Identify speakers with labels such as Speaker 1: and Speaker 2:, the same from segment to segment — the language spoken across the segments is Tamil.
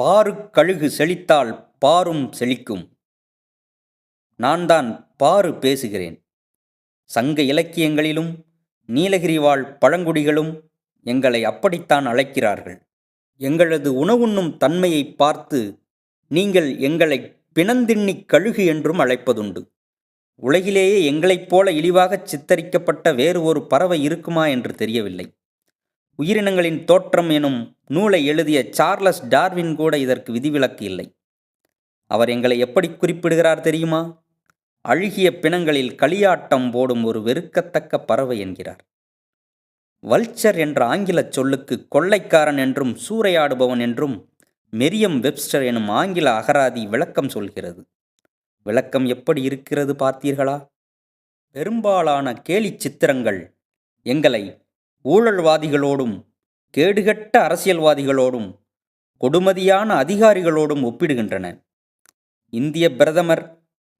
Speaker 1: பாருக் கழுகு செழித்தால் பாரும் செழிக்கும். நான் தான் பாரு பேசுகிறேன். சங்க இலக்கியங்களிலும் நீலகிரி வாழ் பழங்குடிகளும் எங்களை அப்படித்தான் அழைக்கிறார்கள். எங்களது உணவுண்ணும் தன்மையை பார்த்து நீங்கள் எங்களை பிணந்தின்னிக் கழுகு என்றும் அழைப்பதுண்டு. உலகிலேயே எங்களைப் போல இழிவாகச் சித்தரிக்கப்பட்ட வேறு ஒரு பறவை இருக்குமா என்று தெரியவில்லை. உயிரினங்களின் தோற்றம் எனும் நூலை எழுதிய சார்லஸ் டார்வின் கூட இதற்கு விதிவிலக்கு இல்லை. அவர் எங்களை எப்படி குறிப்பிடுகிறார் தெரியுமா? அழுகிய பிணங்களில் களியாட்டம் போடும் ஒரு வெறுக்கத்தக்க பறவை என்கிறார். வல்ச்சர் என்ற ஆங்கிலச் சொல்லுக்கு கொள்ளைக்காரன் என்றும் சூறையாடுபவன் என்றும் மெரியம் வெப்ஸ்டர் எனும் ஆங்கில அகராதி விளக்கம் சொல்கிறது. விளக்கம் எப்படி இருக்கிறது பார்த்தீர்களா? பெரும்பாலான கேலிச் சித்திரங்கள் எங்களை ஊழல்வாதிகளோடும் கேடுகட்ட அரசியல்வாதிகளோடும் கொடுமதியான அதிகாரிகளோடும் ஒப்பிடுகின்றன. இந்திய பிரதமர்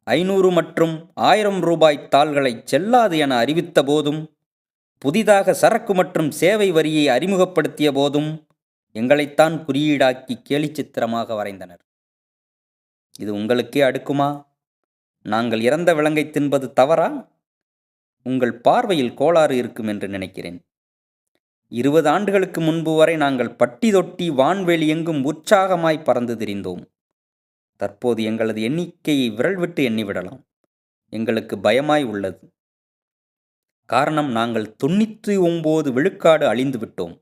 Speaker 1: 500 மற்றும் 1000 ரூபாய் தாள்களை செல்லாது என அறிவித்த போதும், புதிதாக சரக்கு மற்றும் சேவை வரியை அறிமுகப்படுத்திய போதும் எங்களைத்தான் குறியீடாக்கி கேலிச்சித்திரமாக வரைந்தனர். இது உங்களுக்கே அடுக்குமா? நாங்கள் இறந்த விலங்கை தின்பது தவறா? உங்கள் பார்வையில் கோளாறு இருக்கும் என்று நினைக்கிறேன். 20 ஆண்டுகளுக்கு முன்பு வரை நாங்கள் பட்டி தொட்டி வான்வெளி எங்கும் உற்சாகமாய் பறந்து திரிந்தோம். தற்போது எங்களது எண்ணிக்கையை விரல் விட்டு எண்ணிவிடலாம். எங்களுக்கு பயமாய் உள்ளது. காரணம், நாங்கள் 99 விழுக்காடு அழிந்து விட்டோம்.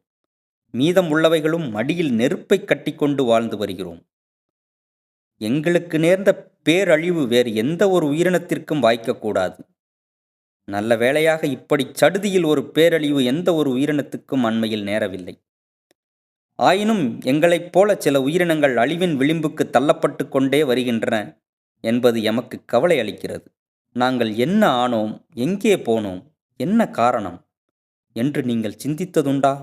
Speaker 1: மீதம் உள்ளவைகளும் மடியில் நெருப்பை கட்டிக்கொண்டு வாழ்ந்து வருகிறோம். எங்களுக்கு நேர்ந்த பேரழிவு வேறு எந்த ஒரு உயிரினத்திற்கும் வாய்க்கக்கூடாது. நல்ல வேளையாக இப்படி சடுதியில் ஒரு பேரழிவு எந்த ஒரு உயிரினத்துக்கும் அண்மையில் நேரவில்லை. ஆயினும் எங்களைப் போல சில உயிரினங்கள் அழிவின் விளிம்புக்கு தள்ளப்பட்டு கொண்டே வருகின்றன என்பது எமக்கு கவலை அளிக்கிறது. நாங்கள் என்ன ஆனோம், எங்கே போனோம், என்ன காரணம் என்று நீங்கள் சிந்தித்ததுண்டா?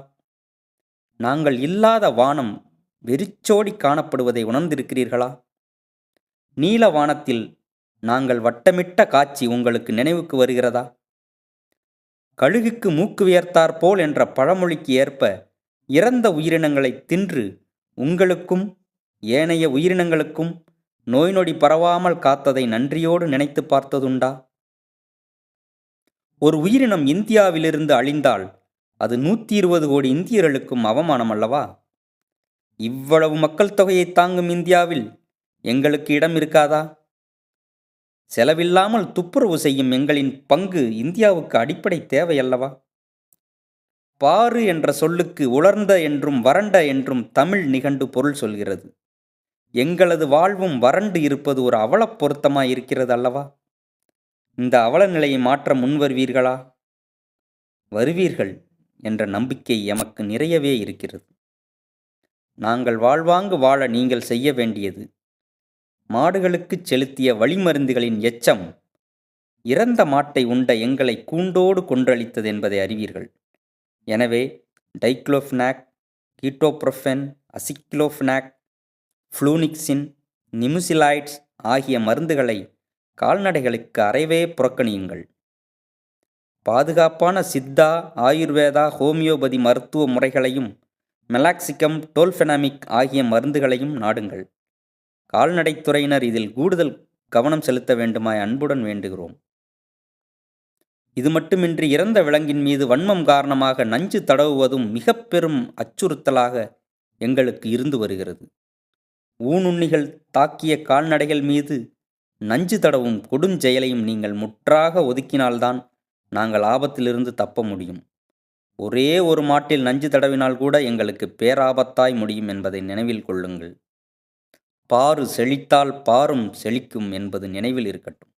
Speaker 1: நாங்கள் இல்லாத வானம் வெறிச்சோடி காணப்படுவதை உணர்ந்திருக்கிறீர்களா? நீல வானத்தில் நாங்கள் வட்டமிட்ட காட்சி உங்களுக்கு நினைவுக்கு வருகிறதா? கழுகுக்கு மூக்கு வியர்த்தாற்போல் என்ற பழமொழிக்கு ஏற்ப இறந்த உயிரினங்களை தின்று உங்களுக்கும் ஏனைய உயிரினங்களுக்கும் நோய் நொடி பரவாமல் காத்ததை நன்றியோடு நினைத்து பார்த்ததுண்டா? ஒரு உயிரினம் இந்தியாவிலிருந்து அழிந்தால் அது 120 கோடி இந்தியர்களுக்கும் அவமானம் அல்லவா? இவ்வளவு மக்கள் தொகையை தாங்கும் இந்தியாவில் எங்களுக்கு இடம் இருக்காதா? செலவில்லாமல் துப்புரவு செய்யும் எங்களின் பங்கு இந்தியாவுக்கு அடிப்படை தேவை அல்லவா? பாரு என்ற சொல்லுக்கு உலர்ந்த என்றும் வறண்ட என்றும் தமிழ் நிகண்டு பொருள் சொல்கிறது. எங்களது வாழ்வும் வறண்டு இருப்பது ஒரு அவலப் பொருத்தமாய் இருக்கிறது அல்லவா? இந்த அவல நிலையை மாற்ற முன்வருவீர்களா? வருவீர்கள் என்ற நம்பிக்கை எமக்கு நிறையவே இருக்கிறது. நாங்கள் வாழ்வாங்கு வாழ நீங்கள் செய்ய வேண்டியது, மாடுகளுக்குச் செலுத்திய வழிமருந்துகளின் எச்சம் இறந்த மாட்டை உண்ட எங்களை கூண்டோடு கொன்றளித்தது என்பதை அறிவீர்கள். எனவே டைக்ளோஃபெனாக், கீட்டோப்ரோஃபென், அசிக்ளோஃபெனாக், ஃப்ளூனிக்சின், நிமுசிலைட்ஸ் ஆகிய மருந்துகளை கால்நடைகளுக்கு அறவே புறக்கணியுங்கள். பாதுகாப்பான சித்தா, ஆயுர்வேதா, ஹோமியோபதி மருத்துவ முறைகளையும் மெலாக்சிகம், டோல்ஃபெனாமிக் ஆகிய மருந்துகளையும் நாடுங்கள். கால்நடைத்துறையினர் இதில் கூடுதல் கவனம் செலுத்த வேண்டுமாய் அன்புடன் வேண்டுகிறோம். இது மட்டுமின்றி இறந்த விலங்கின் மீது வன்மம் காரணமாக நஞ்சு தடவுவதும் மிக பெரும் அச்சுறுத்தலாக எங்களுக்கு இருந்து வருகிறது. ஊனுண்ணிகள் தாக்கிய கால்நடைகள் மீது நஞ்சு தடவும் கொடுஞ்செயலையும் நீங்கள் முற்றாக ஒதுக்கினால்தான் நாங்கள் ஆபத்திலிருந்து தப்ப முடியும். ஒரே ஒரு மாட்டில் நஞ்சு தடவினால் கூட எங்களுக்கு பேராபத்தாய் முடியும் என்பதை நினைவில் கொள்ளுங்கள். பாரு செழித்தால் பாரும் செழிக்கும் என்பது நினைவில் இருக்கட்டும்.